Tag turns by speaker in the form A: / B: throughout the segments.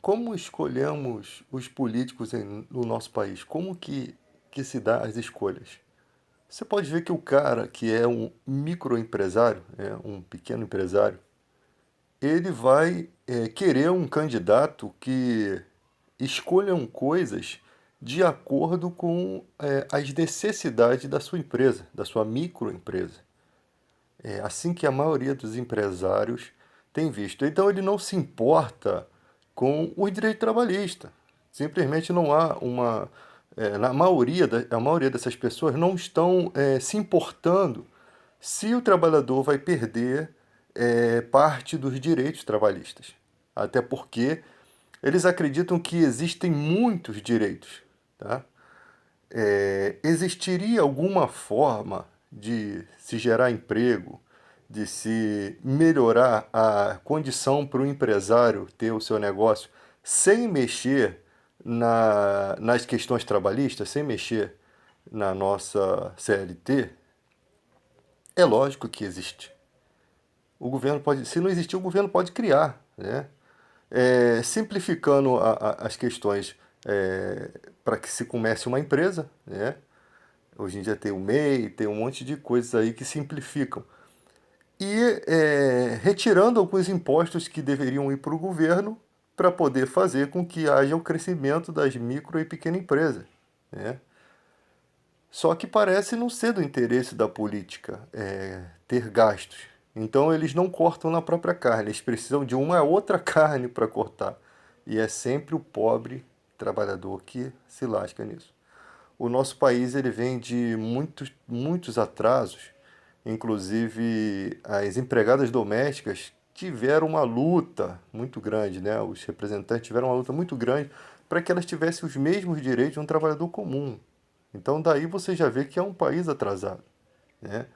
A: Como escolhemos os políticos no nosso país? Como que se dá as escolhas? Você pode ver que o cara que é um microempresário, um pequeno empresário, ele vai querer um candidato que escolham coisas de acordo com as necessidades da sua empresa, da sua microempresa. É assim que a maioria dos empresários tem visto. Então ele não se importa com o direito trabalhista. Simplesmente não há uma. A maioria dessas pessoas não estão se importando se o trabalhador vai perder parte dos direitos trabalhistas. Até porque eles acreditam que existem muitos direitos. Tá? Existiria alguma forma de se gerar emprego, de se melhorar a condição para o empresário ter o seu negócio sem mexer nas questões trabalhistas, sem mexer na nossa CLT? É lógico que existe. O governo pode, se não existir, o governo pode criar, né? Simplificando as questões para que se comece uma empresa, né? Hoje em dia tem o MEI, tem um monte de coisas aí que simplificam. E retirando alguns impostos que deveriam ir para o governo para poder fazer com que haja o crescimento das micro e pequenas empresas, né? Só que parece não ser do interesse da política ter gastos. Então eles não cortam na própria carne, eles precisam de uma outra carne para cortar. E é sempre o pobre trabalhador que se lasca nisso. O nosso país ele vem de muitos atrasos, inclusive as empregadas domésticas tiveram uma luta muito grande, né? Os representantes tiveram uma luta muito grande para que elas tivessem os mesmos direitos de um trabalhador comum. Então daí você já vê que é um país atrasado, né?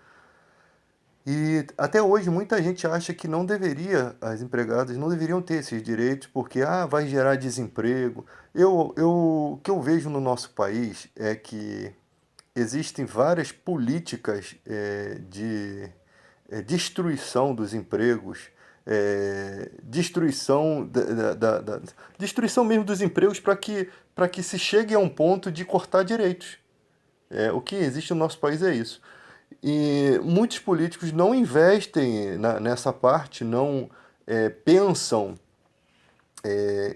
A: E até hoje muita gente acha que não deveria, as empregadas não deveriam ter esses direitos porque vai gerar desemprego. O que eu vejo no nosso país é que existem várias políticas de destruição dos empregos, destruição destruição mesmo dos empregos para que se chegue a um ponto de cortar direitos. O que existe no nosso país é isso. E muitos políticos não investem nessa parte, não pensam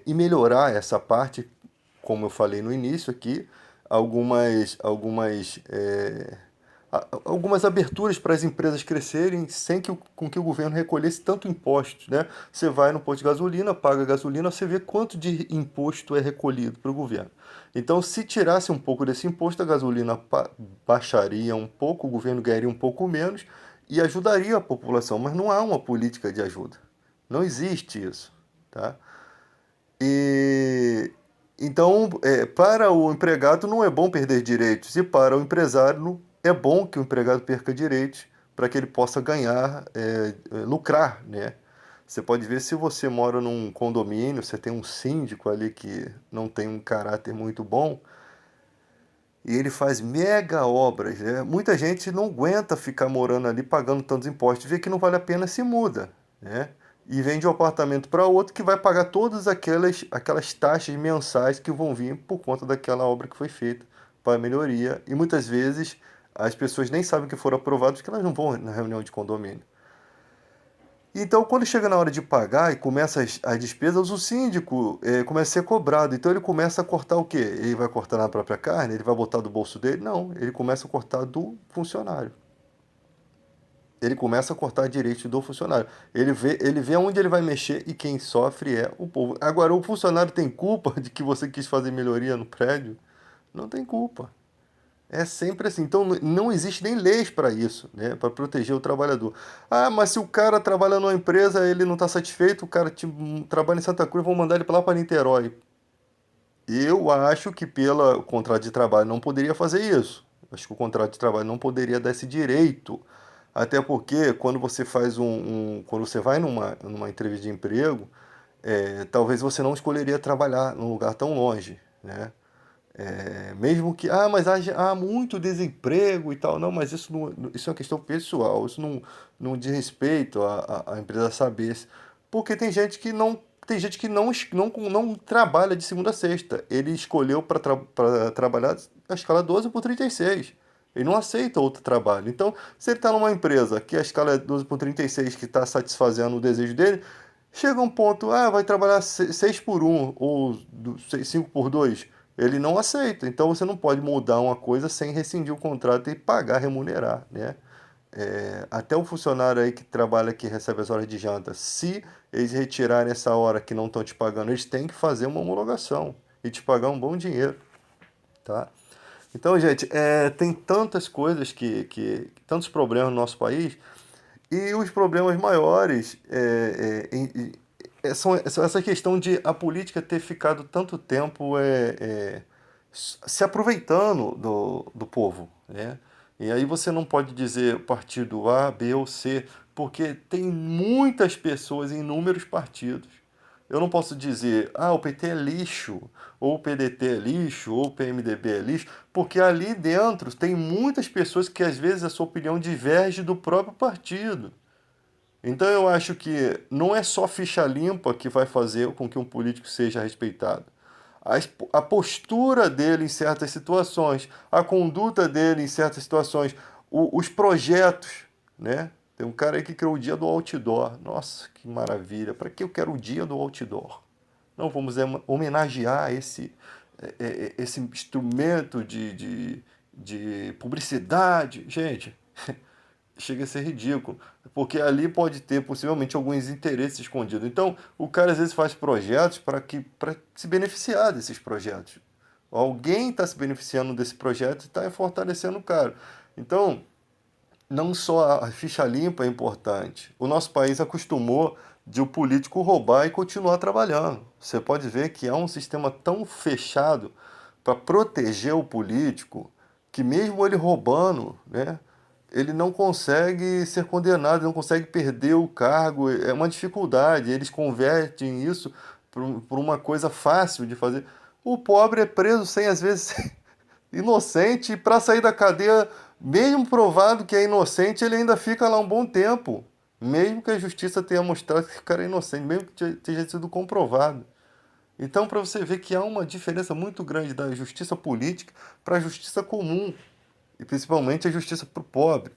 A: em melhorar essa parte, como eu falei no início aqui, algumas aberturas para as empresas crescerem sem com que o governo recolhesse tanto imposto, né? Você vai no posto de gasolina, paga gasolina, você vê quanto de imposto é recolhido para o governo. Então, se tirasse um pouco desse imposto, a gasolina baixaria um pouco, o governo ganharia um pouco menos e ajudaria a população, mas não há uma política de ajuda. Não existe isso, tá? E então, para o empregado não é bom perder direitos, e para o empresário é bom que o empregado perca direitos para que ele possa ganhar, lucrar, né? Você pode ver se você mora num condomínio, você tem um síndico ali que não tem um caráter muito bom, e ele faz mega obras, né? Muita gente não aguenta ficar morando ali pagando tantos impostos, vê que não vale a pena, se muda, né? E vende um apartamento para outro que vai pagar todas aquelas taxas mensais que vão vir por conta daquela obra que foi feita para melhoria. E muitas vezes as pessoas nem sabem que foram aprovadas porque elas não vão na reunião de condomínio. Então, quando chega na hora de pagar e começa as despesas, o síndico começa a ser cobrado. Então, ele começa a cortar o quê? Ele vai cortar na própria carne? Ele vai botar do bolso dele? Não, ele começa a cortar do funcionário. Ele começa a cortar direito do funcionário. Ele vê onde ele vai mexer e quem sofre é o povo. Agora, o funcionário tem culpa de que você quis fazer melhoria no prédio? Não tem culpa. É sempre assim. Então não existe nem leis para isso, né? Para proteger o trabalhador. Ah, mas se o cara trabalha numa empresa, ele não está satisfeito, o cara trabalha em Santa Cruz, vão mandar ele para lá para Niterói. Eu acho que pelo contrato de trabalho não poderia fazer isso. Acho que o contrato de trabalho não poderia dar esse direito. Até porque quando você quando você vai numa entrevista de emprego, talvez você não escolheria trabalhar num lugar tão longe, né? Mesmo que, mas há muito desemprego e tal. Não, mas isso é uma questão pessoal, isso não diz respeito à empresa saber. Porque tem gente que tem gente que não trabalha de segunda a sexta. Ele escolheu para trabalhar a escala 12 por 36. Ele não aceita outro trabalho. Então, se ele está numa empresa que a escala é 12 por 36, que está satisfazendo o desejo dele, chega um ponto, vai trabalhar 6 por 1 ou 5 por 2. Ele não aceita. Então, você não pode mudar uma coisa sem rescindir o contrato e pagar, remunerar, né? Até o funcionário aí que trabalha, que recebe as horas de janta, se eles retirarem essa hora que não estão te pagando, eles têm que fazer uma homologação e te pagar um bom dinheiro, tá? Então, gente, tem tantas coisas tantos problemas no nosso país, e os problemas maiores são essa questão de a política ter ficado tanto tempo se aproveitando do povo, né? E aí você não pode dizer partido A, B ou C, porque tem muitas pessoas em inúmeros partidos. Eu não posso dizer, o PT é lixo, ou o PDT é lixo, ou o PMDB é lixo, porque ali dentro tem muitas pessoas que às vezes a sua opinião diverge do próprio partido. Então eu acho que não é só ficha limpa que vai fazer com que um político seja respeitado. A postura dele em certas situações, a conduta dele em certas situações, os projetos, né? Tem um cara aí que criou o dia do outdoor. Nossa, que maravilha. Para que eu quero o dia do outdoor? Não, vamos homenagear esse instrumento de publicidade. Gente, chega a ser ridículo, porque ali pode ter possivelmente alguns interesses escondidos. Então, o cara às vezes faz projetos para se beneficiar desses projetos. Alguém está se beneficiando desse projeto e está fortalecendo o cara. Então, não só a ficha limpa é importante. O nosso país acostumou de o político roubar e continuar trabalhando. Você pode ver que há um sistema tão fechado para proteger o político que mesmo ele roubando, né, ele não consegue ser condenado, não consegue perder o cargo. É uma dificuldade. Eles convertem isso por uma coisa fácil de fazer. O pobre é preso sem, às vezes, inocente, e para sair da cadeia, mesmo provado que é inocente, ele ainda fica lá um bom tempo. Mesmo que a justiça tenha mostrado que o cara é inocente, mesmo que tenha sido comprovado. Então, para você ver que há uma diferença muito grande da justiça política para a justiça comum, e principalmente a justiça para o pobre.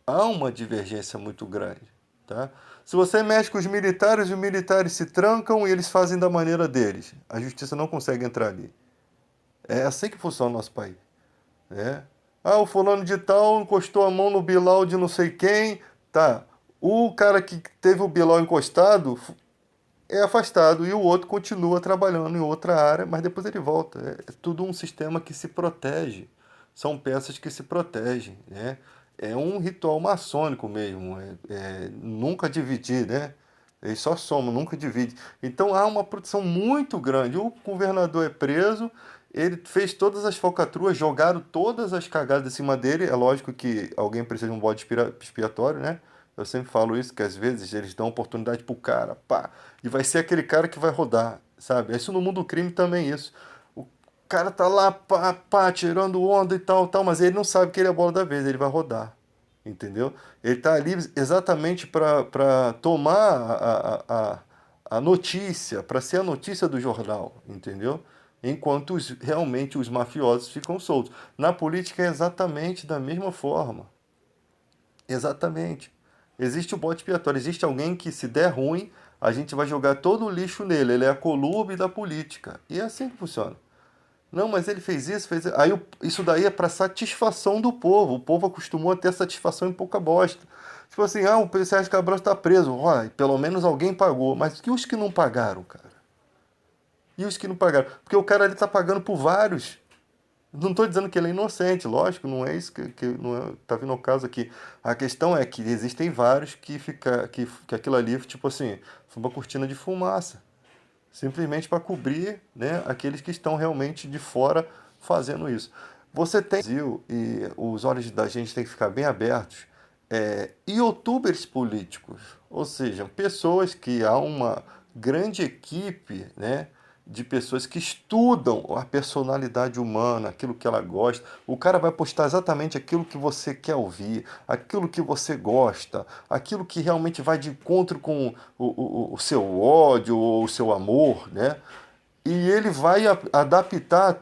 A: Há uma divergência muito grande, tá? Se você mexe com os militares se trancam e eles fazem da maneira deles. A justiça não consegue entrar ali. É assim que funciona o nosso país, né? O fulano de tal encostou a mão no Bilal de não sei quem, tá? O cara que teve o Bilal encostado é afastado e o outro continua trabalhando em outra área, mas depois ele volta. É tudo um sistema que se protege. São peças que se protegem, né? É um ritual maçônico mesmo. Nunca dividir, né? Eles só somam, nunca divide. Então há uma proteção muito grande. O governador é preso, ele fez todas as falcatruas, jogaram todas as cagadas em cima dele. É lógico que alguém precisa de um bode expiatório, né? Eu sempre falo isso, que às vezes eles dão oportunidade pro cara, pá, e vai ser aquele cara que vai rodar, sabe? Isso no mundo do crime também é isso. O cara tá lá, pá, pá, tirando onda e tal, tal, mas ele não sabe que ele é a bola da vez, ele vai rodar, entendeu? Ele tá ali exatamente para tomar a notícia, para ser a notícia do jornal, entendeu? Enquanto realmente os mafiosos ficam soltos. Na política é exatamente da mesma forma. Exatamente. Existe o bode expiatório, existe alguém que, se der ruim, a gente vai jogar todo o lixo nele. Ele é a colúbe da política. E é assim que funciona. Não, mas ele fez isso, fez isso. Aí isso daí é para satisfação do povo. O povo acostumou a ter satisfação em pouca bosta. Tipo assim, o Sérgio Cabral está preso. Ó, pelo menos alguém pagou. Mas e os que não pagaram, cara? E os que não pagaram? Porque o cara ali tá pagando por vários. Não estou dizendo que ele é inocente, lógico, não é isso que não tá vindo ao caso aqui. A questão é que existem vários que aquilo ali, tipo assim, foi uma cortina de fumaça, simplesmente para cobrir, né, aqueles que estão realmente de fora fazendo isso. Você tem Brasil, e os olhos da gente têm que ficar bem abertos, youtubers políticos, ou seja, pessoas que há uma grande equipe, né, de pessoas que estudam a personalidade humana, aquilo que ela gosta. O cara vai postar exatamente aquilo que você quer ouvir, aquilo que você gosta, aquilo que realmente vai de encontro com o seu ódio ou o seu amor, né? E ele vai adaptar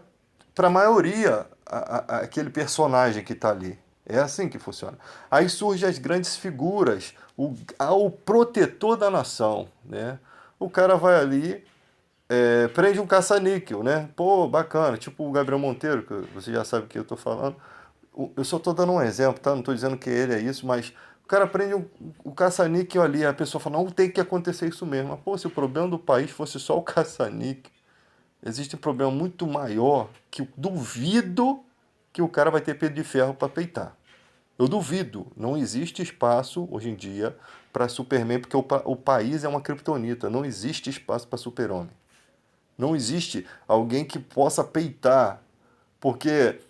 A: para a maioria aquele personagem que está ali. É assim que funciona. Aí surgem as grandes figuras, o protetor da nação, né? O cara vai ali, prende um caça-níquel, né? Pô, bacana, tipo o Gabriel Monteiro, que você já sabe o que eu tô falando. Eu só tô dando um exemplo, tá? Não tô dizendo que ele é isso, mas o cara prende o caça-níquel ali, a pessoa fala, não, tem que acontecer isso mesmo. Mas, pô, se o problema do país fosse só o caça-níquel, existe um problema muito maior que eu duvido que o cara vai ter peito de ferro para peitar. Eu duvido. Não existe espaço hoje em dia para Superman, porque o país é uma criptonita. Não existe espaço para super-homem. Não existe alguém que possa peitar. Porque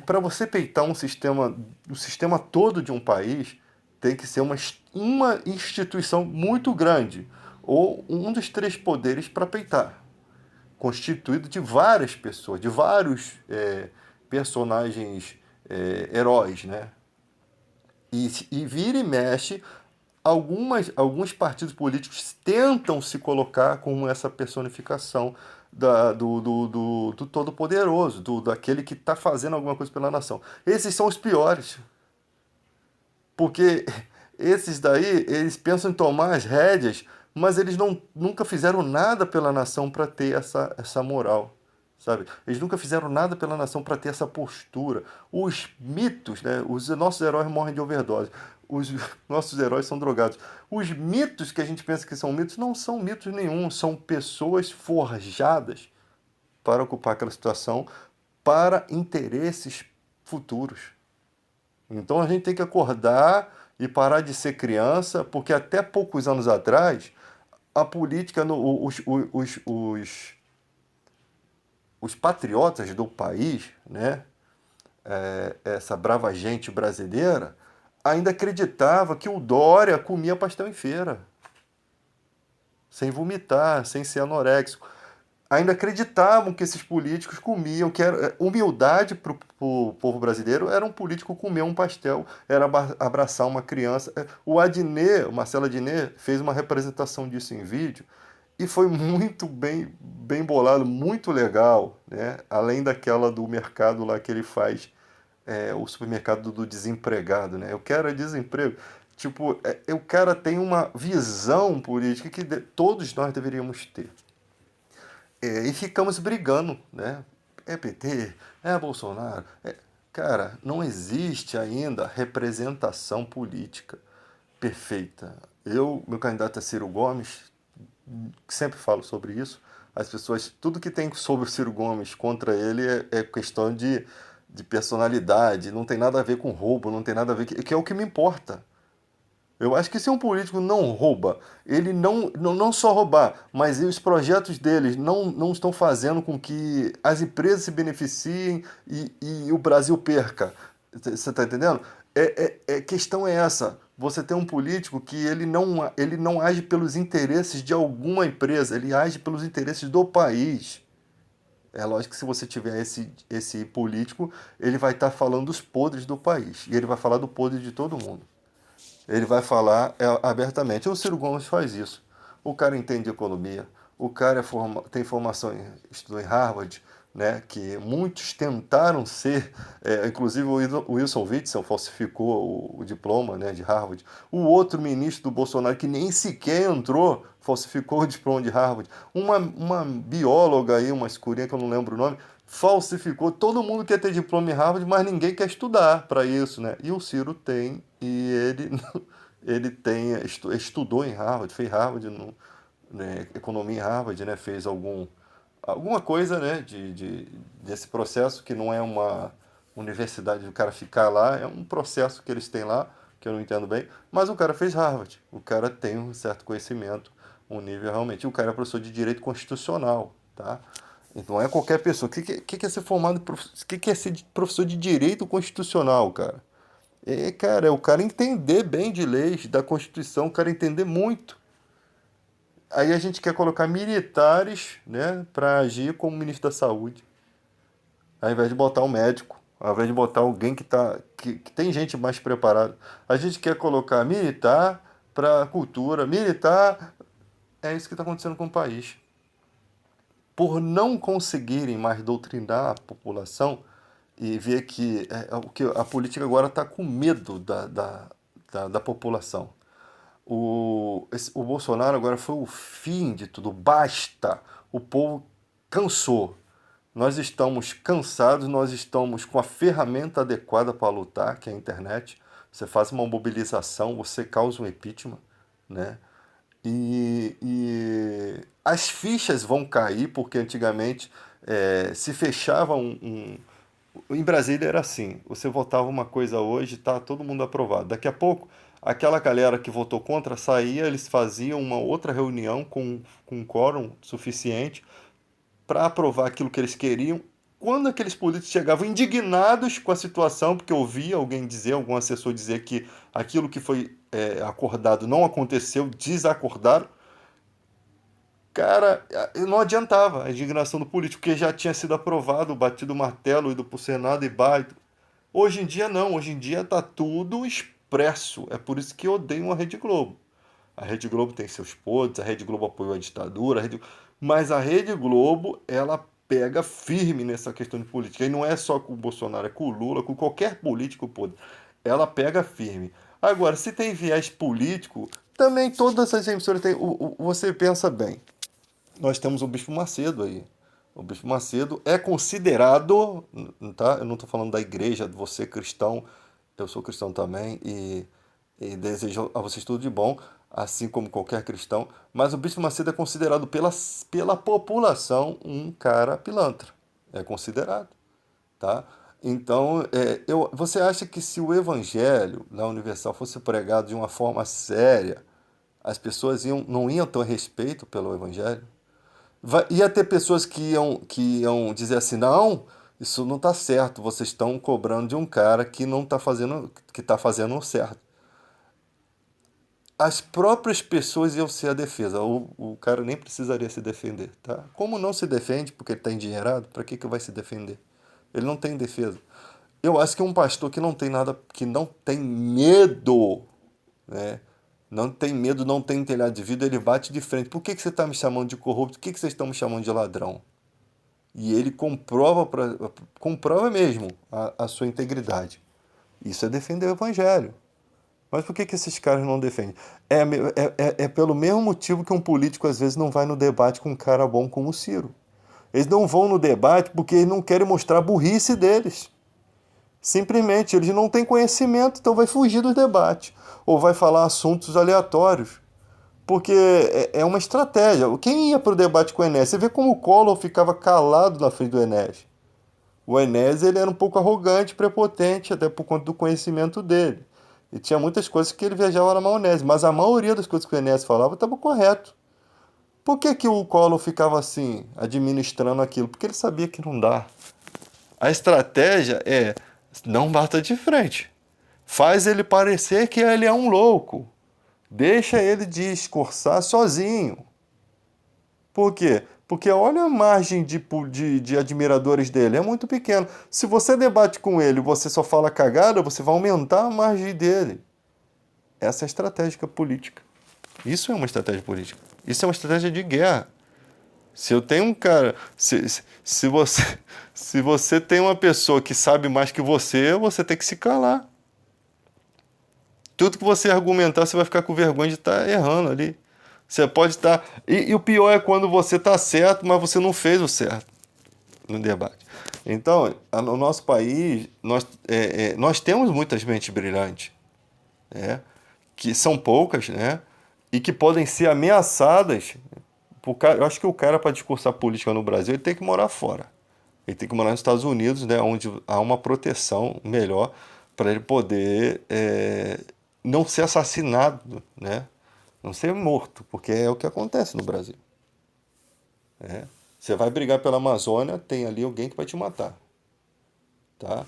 A: para você peitar o sistema todo de um país, tem que ser uma instituição muito grande. Ou um dos três poderes para peitar, constituído de várias pessoas, de vários personagens heróis, né? E vira e mexe, alguns partidos políticos tentam se colocar como essa personificação do Todo-Poderoso, daquele que está fazendo alguma coisa pela nação. Esses são os piores, porque esses daí, eles pensam em tomar as rédeas, mas eles nunca fizeram nada pela nação para ter essa moral, sabe? Eles nunca fizeram nada pela nação para ter essa postura. Os mitos, né? Os nossos heróis morrem de overdose. Os nossos heróis são drogados. Os mitos que a gente pensa que são mitos não são mitos nenhum, são pessoas forjadas para ocupar aquela situação para interesses futuros. Então a gente tem que acordar e parar de ser criança, porque até poucos anos atrás, a política, os patriotas do país, né, essa brava gente brasileira, ainda acreditava que o Dória comia pastel em feira, sem vomitar, sem ser anoréxico. Ainda acreditavam que esses políticos comiam, que era humildade para o povo brasileiro era um político comer um pastel, era abraçar uma criança. O Adnet, o Marcelo Adnet, fez uma representação disso em vídeo e foi muito bem bolado, muito legal, né? Além daquela do mercado lá que ele faz, o supermercado do desempregado, né? Eu quero é desemprego. Tipo, o cara tem uma visão política que todos nós deveríamos ter. E ficamos brigando, né? É PT, é Bolsonaro. Cara, não existe ainda representação política perfeita. Meu candidato é Ciro Gomes, sempre falo sobre isso. As pessoas, tudo que tem sobre o Ciro Gomes contra ele é questão de personalidade, não tem nada a ver com roubo, não tem nada a ver, que é o que me importa. Eu acho que se um político não rouba, ele não só roubar, mas os projetos deles não estão fazendo com que as empresas se beneficiem e o Brasil perca. Você está entendendo? Questão é essa. Você tem um político que ele não age pelos interesses de alguma empresa, ele age pelos interesses do país. É lógico que se você tiver esse político, ele vai estar falando dos podres do país. E ele vai falar do podre de todo mundo. Ele vai falar abertamente. O Ciro Gomes faz isso. O cara entende economia, o cara tem formação, estudou em Harvard, né, que muitos tentaram ser, inclusive o Wilson Witzel falsificou o diploma, né, de Harvard. O outro ministro do Bolsonaro, que nem sequer entrou, falsificou o diploma de Harvard. Uma bióloga aí, uma escurinha que eu não lembro o nome, falsificou. Todo mundo quer ter diploma em Harvard, mas ninguém quer estudar para isso, né? E o Ciro tem, e ele ele estudou em Harvard, fez Harvard, né, economia em Harvard, né? Fez alguma coisa, né? Desse processo que não é uma universidade do cara ficar lá, é um processo que eles têm lá, que eu não entendo bem, mas o cara fez Harvard, o cara tem um certo conhecimento, um nível realmente, o cara é professor de direito constitucional, tá? Então não é qualquer pessoa. O que é ser formado, o que é ser professor de direito constitucional, cara? Cara, é o cara entender bem de leis, da Constituição, o cara entender muito. Aí a gente quer colocar militares, né, para agir como ministro da Saúde, ao invés de botar um médico, ao invés de botar alguém que tem gente mais preparada. A gente quer colocar militar para cultura, militar. É isso que está acontecendo com o país. Por não conseguirem mais doutrinar a população e ver que a política agora está com medo da população. O Bolsonaro agora foi o fim de tudo. Basta. O povo cansou. Nós estamos cansados, nós estamos com a ferramenta adequada para lutar, que é a internet. Você faz uma mobilização, você causa um impeachment, né? E as fichas vão cair, porque antigamente se fechava em Brasília era assim, você votava uma coisa hoje, tá todo mundo aprovado. Daqui a pouco, aquela galera que votou contra saía, eles faziam uma outra reunião com um quórum suficiente para aprovar aquilo que eles queriam. Quando aqueles políticos chegavam indignados com a situação, porque ouvia alguém dizer, algum assessor dizer que aquilo que foi acordado não aconteceu, desacordaram, cara, não adiantava a indignação do político, porque já tinha sido aprovado, batido o martelo, ido para o Senado e baita. Hoje em dia não, hoje em dia tá tudo expresso. É por isso que eu odeio a Rede Globo. A Rede Globo tem seus podres, a Rede Globo apoiou a ditadura, mas a Rede Globo, ela pega firme nessa questão de política. E não é só com o Bolsonaro, é com o Lula, com qualquer político podre. Ela pega firme. Agora, se tem viés político, também todas essas emissoras têm. Você pensa bem, nós temos o Bispo Macedo aí. O Bispo Macedo é considerado, tá? Eu não estou falando da igreja, de você cristão, eu sou cristão também e desejo a vocês tudo de bom, assim como qualquer cristão, mas o Bispo Macedo é considerado pela população um cara pilantra. É considerado, tá? Então, você acha que se o evangelho na Universal fosse pregado de uma forma séria, as pessoas não iam ter respeito pelo evangelho? Ia ter pessoas que iam dizer assim, não, isso não está certo, vocês estão cobrando de um cara que não está fazendo, que está fazendo o certo. As próprias pessoas iam ser a defesa, o cara nem precisaria se defender, tá? Como não se defende porque ele está endinheirado, para que vai se defender? Ele não tem defesa. Eu acho que um pastor que não tem nada, que não tem medo, né? Não tem medo, não tem telhado de vidro, ele bate de frente. Por que você está me chamando de corrupto? Por que vocês estão me chamando de ladrão? E ele comprova mesmo a sua integridade. Isso é defender o evangelho. Mas por que esses caras não defendem? É pelo mesmo motivo que um político às vezes não vai no debate com um cara bom como o Ciro. Eles não vão no debate porque eles não querem mostrar a burrice deles. Simplesmente, eles não têm conhecimento, então vai fugir dos debates. Ou vai falar assuntos aleatórios. Porque é uma estratégia. Quem ia para o debate com o Enéas? Você vê como o Collor ficava calado na frente do Enéas. O Enéas ele era um pouco arrogante, prepotente, até por conta do conhecimento dele. E tinha muitas coisas que ele viajava na maionese, mas a maioria das coisas que o Enéas falava estava correto. Por que o Collor ficava assim, administrando aquilo? Porque ele sabia que não dá. A estratégia é não bata de frente. Faz ele parecer que ele é um louco. Deixa ele discursar sozinho. Por quê? Porque olha a margem de admiradores dele, é muito pequeno. Se você debate com ele e você só fala cagada, você vai aumentar a margem dele. Essa é a estratégia política. Isso é uma estratégia política. Isso é uma estratégia de guerra. Se eu tenho um cara. Se você tem uma pessoa que sabe mais que você tem que se calar. Tudo que você argumentar, você vai ficar com vergonha de estar errando ali. Você pode estar. E o pior é quando você está certo, mas você não fez o certo no debate. Então, no nosso país, nós temos muitas mentes brilhantes, né? Que são poucas, né? E que podem ser ameaçadas. Eu acho que o cara, para discursar política no Brasil, ele tem que morar fora. Ele tem que morar nos Estados Unidos, né? Onde há uma proteção melhor para ele poder não ser assassinado, né? Não ser morto, porque é o que acontece no Brasil. Né? Você vai brigar pela Amazônia, tem ali alguém que vai te matar. Tá?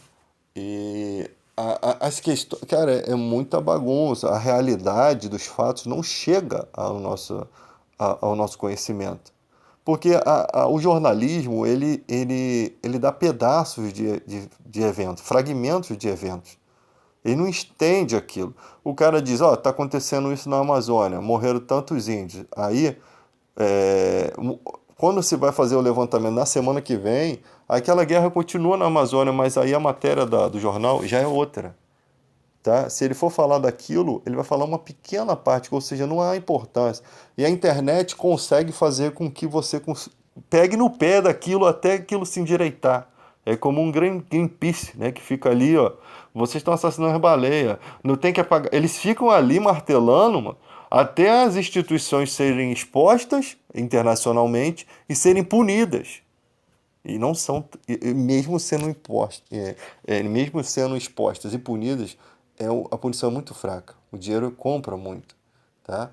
A: E as questões. Cara, é muita bagunça. A realidade dos fatos não chega ao nosso conhecimento. Porque o jornalismo, ele dá pedaços de eventos, fragmentos de eventos. Ele não estende aquilo. O cara diz, ó, tá acontecendo isso na Amazônia, morreram tantos índios. Aí, é, quando se vai fazer o levantamento na semana que vem, aquela guerra continua na Amazônia, mas aí a matéria do jornal já é outra. Tá? Se ele for falar daquilo, ele vai falar uma pequena parte, ou seja, não há importância. E a internet consegue fazer com que você pegue no pé daquilo até aquilo se endireitar. É como um Greenpeace, né, que fica ali, ó, vocês estão assassinando as baleias, não tem que apagar. Eles ficam ali martelando, mano, até as instituições serem expostas internacionalmente e serem punidas. E não são, mesmo sendo impostos, mesmo sendo expostas e punidas, a punição é muito fraca. O dinheiro compra muito, tá?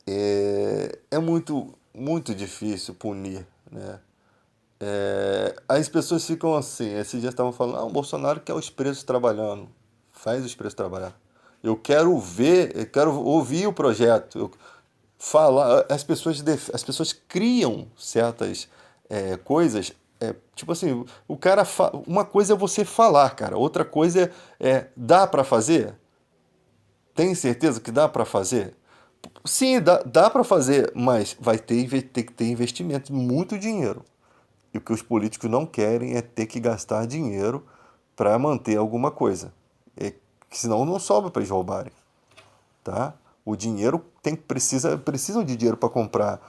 A: É muito, muito difícil punir, né? As pessoas ficam assim, esses dias estavam falando, o Bolsonaro quer os presos trabalhando. Faz os presos trabalhar. Eu quero ouvir o projeto. Falar, as pessoas criam certas coisas. Tipo assim, uma coisa é você falar, cara. Outra coisa dá para fazer? Tem certeza que dá para fazer? Sim, dá para fazer, mas ter que ter investimento, muito dinheiro. E o que os políticos não querem é ter que gastar dinheiro para manter alguma coisa. Senão não sobra para eles roubarem, tá? O dinheiro precisam de dinheiro para comprar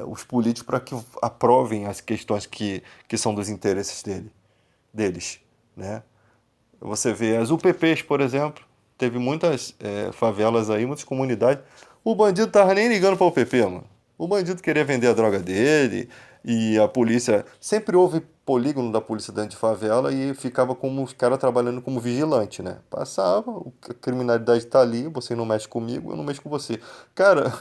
A: os políticos para que aprovem as questões que são dos interesses deles, né? Você vê as UPPs, por exemplo, teve muitas favelas aí, muitas comunidades. O bandido tava nem ligando para o UPP, mano. O bandido queria vender a droga dele e a polícia. Sempre houve polígono da polícia dentro de favela e ficava como os caras trabalhando como vigilante, né? Passava, a criminalidade tá ali, você não mexe comigo, eu não mexo com você. Cara,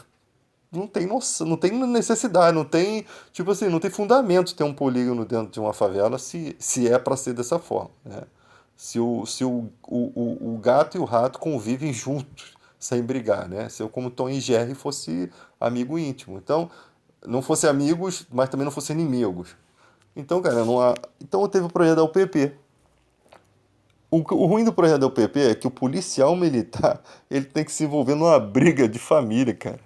A: não tem noção, não tem necessidade, não tem, tipo assim, não tem fundamento ter um polígono dentro de uma favela se é para ser dessa forma, né? Se o gato e o rato convivem juntos, sem brigar, né? Se eu, como Tom e Jerry, fosse amigo íntimo. Então, não fosse amigos, mas também não fosse inimigos. Então, cara, não há... Então teve o projeto da UPP. O ruim do projeto da UPP é que o policial militar, ele tem que se envolver numa briga de família, cara.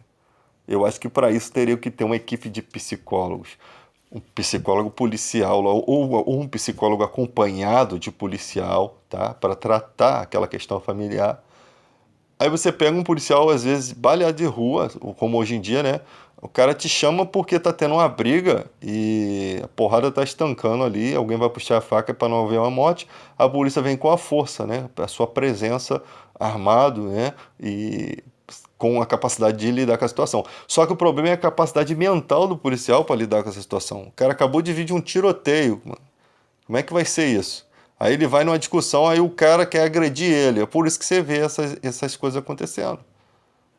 A: Eu acho que para isso teria que ter uma equipe de psicólogos. Um psicólogo policial ou um psicólogo acompanhado de policial, tá? Para tratar aquela questão familiar. Aí você pega um policial, às vezes, baleado de rua, como hoje em dia, né? O cara te chama porque tá tendo uma briga e a porrada tá estancando ali, alguém vai puxar a faca para não haver uma morte, a polícia vem com a força, né? A sua presença armado, né? E com a capacidade de lidar com a situação. Só que o problema é a capacidade mental do policial para lidar com essa situação. O cara acabou de vir de um tiroteio, mano. Como é que vai ser isso? Aí ele vai numa discussão, aí o cara quer agredir ele. É por isso que você vê essas coisas acontecendo.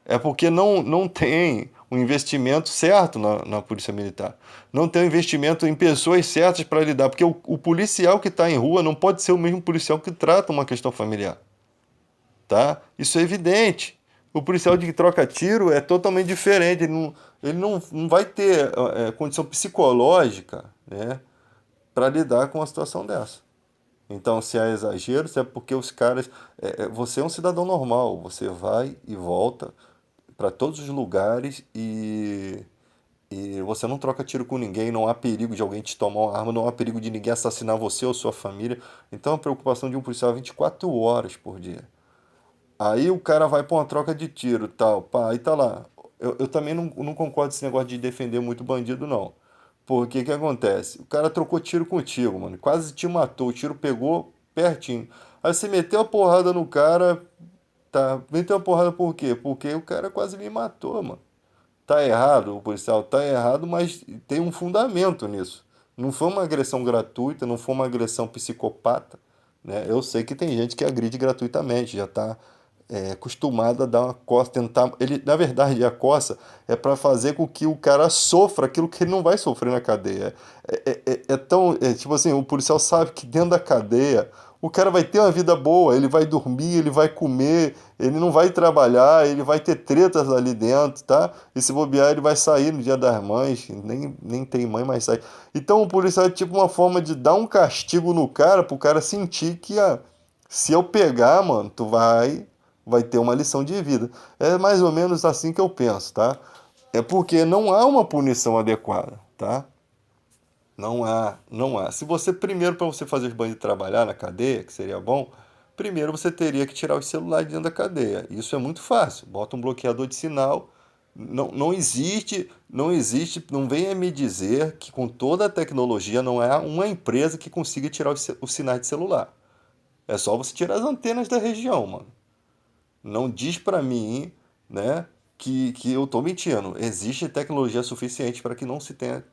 A: É porque não tem um investimento certo na Polícia Militar. Não tem um investimento em pessoas certas para lidar. Porque o policial que está em rua não pode ser o mesmo policial que trata uma questão familiar. Tá? Isso é evidente. O policial de que troca tiro é totalmente diferente. Ele não vai ter condição psicológica, né, para lidar com uma situação dessa. Então, se há exagero, se é porque os caras. Você é um cidadão normal, você vai e volta para todos os lugares e você não troca tiro com ninguém, não há perigo de alguém te tomar uma arma, não há perigo de ninguém assassinar você ou sua família. Então, a preocupação de um policial é 24 horas por dia. Aí o cara vai pra uma troca de tiro, tal, pá, aí tá lá. Eu também não concordo com esse negócio de defender muito bandido, não. Porque o que acontece? O cara trocou tiro contigo, mano, quase te matou, o tiro pegou pertinho. Aí você meteu a porrada no cara, tá? Meteu a porrada por quê? Porque o cara quase me matou, mano. Tá errado, o policial tá errado, mas tem um fundamento nisso. Não foi uma agressão gratuita, não foi uma agressão psicopata, né? Eu sei que tem gente que agride gratuitamente, já tá acostumado a dar uma coça, tentar. Ele, na verdade, a coça é para fazer com que o cara sofra aquilo que ele não vai sofrer na cadeia. Tipo assim, o policial sabe que dentro da cadeia O cara vai ter uma vida boa, ele vai dormir, ele vai comer, ele não vai trabalhar, ele vai ter tretas ali dentro, tá? E se bobear, ele vai sair no Dia das Mães, nem tem mãe, mas sai. Então o policial é tipo uma forma de dar um castigo no cara, pro cara sentir que se eu pegar, mano, tu vai ter uma lição de vida. É mais ou menos assim que eu penso, tá? É porque não há uma punição adequada, tá? Não há. Se você, primeiro, para você fazer os bandidos trabalhar na cadeia, que seria bom, primeiro você teria que tirar os celulares dentro da cadeia. Isso é muito fácil. Bota um bloqueador de sinal. Não venha me dizer que com toda a tecnologia não há uma empresa que consiga tirar os sinais de celular. É só você tirar as antenas da região, mano. Não diz para mim, né, que eu tô mentindo. Existe tecnologia suficiente para que não se tenha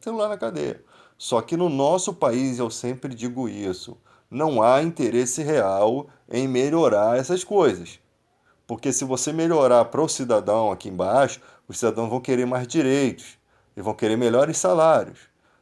A: celular na cadeia. Só que no nosso país, eu sempre digo isso, não há interesse real em melhorar essas coisas. Porque se você melhorar para o cidadão aqui embaixo, os cidadãos vão querer mais direitos e vão querer melhores salários.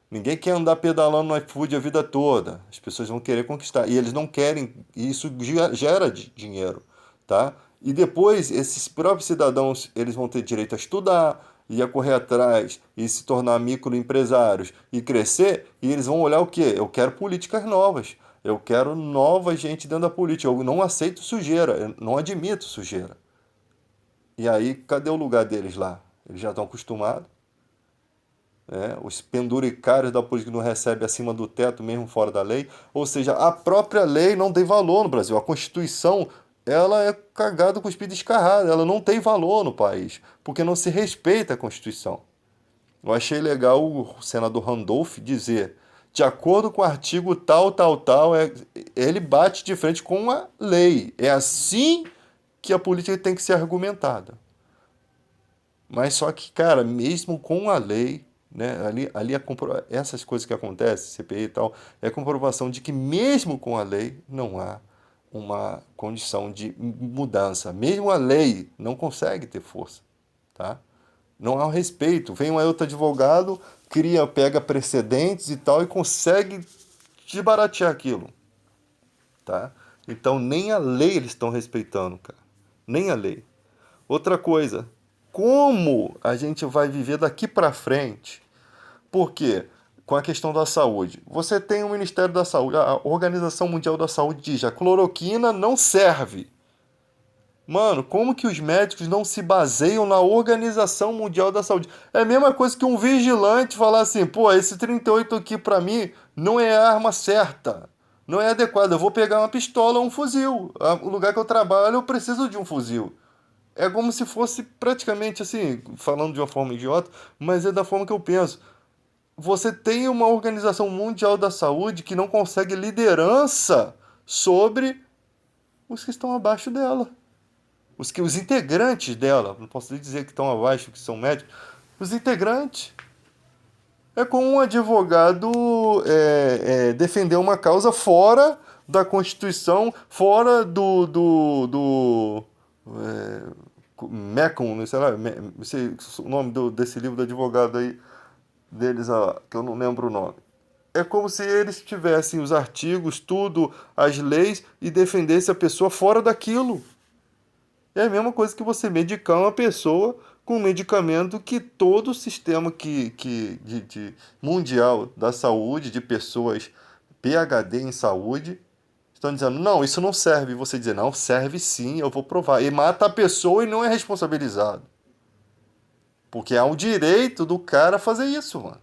A: Ninguém quer andar pedalando no iFood a vida toda. As pessoas vão querer conquistar. E eles não querem, e isso gera dinheiro, tá? E depois, esses próprios cidadãos, eles vão ter direito a estudar, e a correr atrás, e se tornar microempresários, e crescer, e eles vão olhar o quê? Eu quero políticas novas. Eu quero nova gente dentro da política. Eu não aceito sujeira, eu não admito sujeira. E aí, cadê o lugar deles lá? Eles já estão acostumados. Né? Os penduricários da política não recebem acima do teto, mesmo fora da lei. Ou seja, a própria lei não tem valor no Brasil. A Constituição, ela é cagada, cuspida e escarrada. Ela não tem valor no país, porque não se respeita a Constituição. Eu achei legal o senador Randolph dizer, de acordo com o artigo tal, tal, tal, ele bate de frente com a lei. É assim que a política tem que ser argumentada. Mas só que, cara, mesmo com a lei, né, ali essas coisas que acontecem, CPI e tal, é a comprovação de que mesmo com a lei não há uma condição de mudança. Mesmo a lei não consegue ter força, tá? Não há um respeito. Vem um outro advogado, pega precedentes e tal e consegue desbaratear aquilo, tá? Então nem a lei eles estão respeitando, cara. Nem a lei. Outra coisa, como a gente vai viver daqui para frente? Por quê? Com a questão da saúde. Você tem o Ministério da Saúde, a Organização Mundial da Saúde diz, a cloroquina não serve. Mano, como que os médicos não se baseiam na Organização Mundial da Saúde? É a mesma coisa que um vigilante falar assim, pô, esse 38 aqui pra mim não é a arma certa, não é adequado. Eu vou pegar uma pistola ou um fuzil. O lugar que eu trabalho eu preciso de um fuzil. É como se fosse praticamente assim, falando de uma forma idiota, mas é da forma que eu penso. Você tem uma Organização Mundial da Saúde que não consegue liderança sobre os que estão abaixo dela. Os integrantes dela, não posso nem dizer que estão abaixo, que são médicos, os integrantes. É como um advogado defender uma causa fora da Constituição, fora do MECOM, sei lá, sei o nome desse livro do advogado aí, deles, que eu não lembro o nome. É como se eles tivessem os artigos, tudo, as leis, e defendesse a pessoa fora daquilo. É a mesma coisa que você medicar uma pessoa com um medicamento que todo o sistema mundial da saúde, de pessoas PhD em saúde, estão dizendo, não, isso não serve. E você dizer, não, serve sim, eu vou provar. E mata a pessoa e não é responsabilizado. Porque há o direito do cara fazer isso, mano.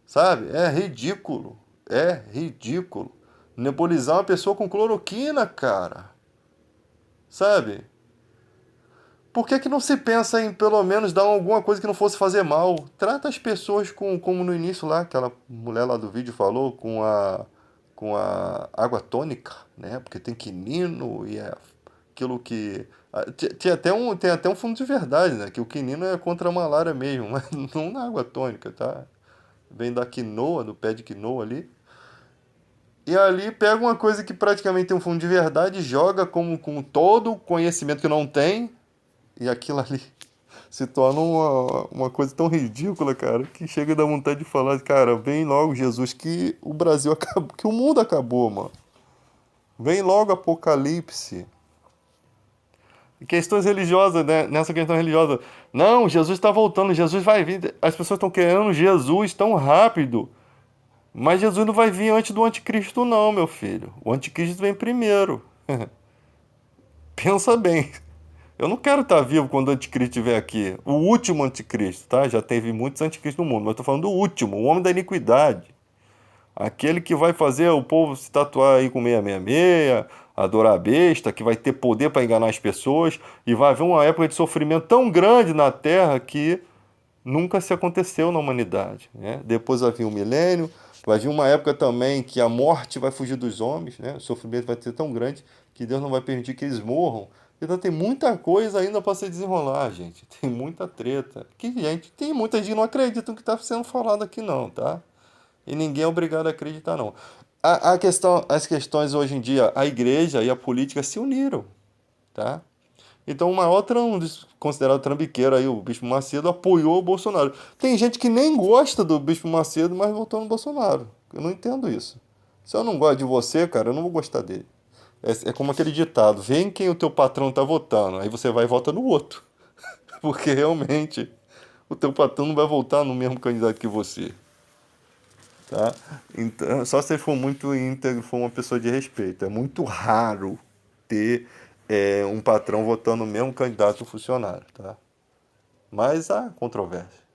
A: Sabe? É ridículo. É ridículo. Nebulizar uma pessoa com cloroquina, cara. Sabe? Por que que não se pensa em pelo menos dar alguma coisa que não fosse fazer mal? Trata as pessoas como no início lá, aquela mulher lá do vídeo falou, com a água tônica, né? Porque tem quinino e é aquilo que... Tem até um fundo de verdade, né? Que o quinino é contra a malária mesmo, mas não na água tônica, tá? Vem da quinoa, do pé de quinoa ali. E ali pega uma coisa que praticamente tem um fundo de verdade, joga com todo o conhecimento que não tem, e aquilo ali se torna uma coisa tão ridícula, cara, que chega a dar vontade de falar, cara, vem logo, Jesus, que o Brasil acabou, que o mundo acabou, mano. Vem logo Apocalipse. Questões religiosas, né? Nessa questão religiosa. Não, Jesus está voltando, Jesus vai vir. As pessoas estão querendo Jesus tão rápido. Mas Jesus não vai vir antes do anticristo, não, meu filho. O anticristo vem primeiro. Pensa bem. Eu não quero estar vivo quando o anticristo estiver aqui. O último anticristo, tá? Já teve muitos anticristos no mundo, mas eu estou falando do último, o homem da iniquidade. Aquele que vai fazer o povo se tatuar aí com 666, adorar a besta, que vai ter poder para enganar as pessoas, e vai haver uma época de sofrimento tão grande na Terra que nunca se aconteceu na humanidade, né? Depois vai vir o milênio, vai vir uma época também que a morte vai fugir dos homens, né? O sofrimento vai ser tão grande que Deus não vai permitir que eles morram. Então tem muita coisa ainda para se desenrolar, gente. Tem muita treta. Que, gente, tem muita gente que não acredita no que está sendo falado aqui, não, tá? E ninguém é obrigado a acreditar, não. As questões hoje em dia, a igreja e a política se uniram, tá? Então o maior considerado trambiqueiro aí, o Bispo Macedo, apoiou o Bolsonaro. Tem gente que nem gosta do Bispo Macedo, mas votou no Bolsonaro. Eu não entendo isso. Se eu não gosto de você, cara, eu não vou gostar dele. É como aquele ditado, vê em quem o teu patrão tá votando, aí você vai e vota no outro. Porque realmente o teu patrão não vai votar no mesmo candidato que você. Tá? Então, só se ele for muito íntegro, for uma pessoa de respeito. É muito raro ter um patrão votando no mesmo candidato funcionário, tá? Mas há controvérsia.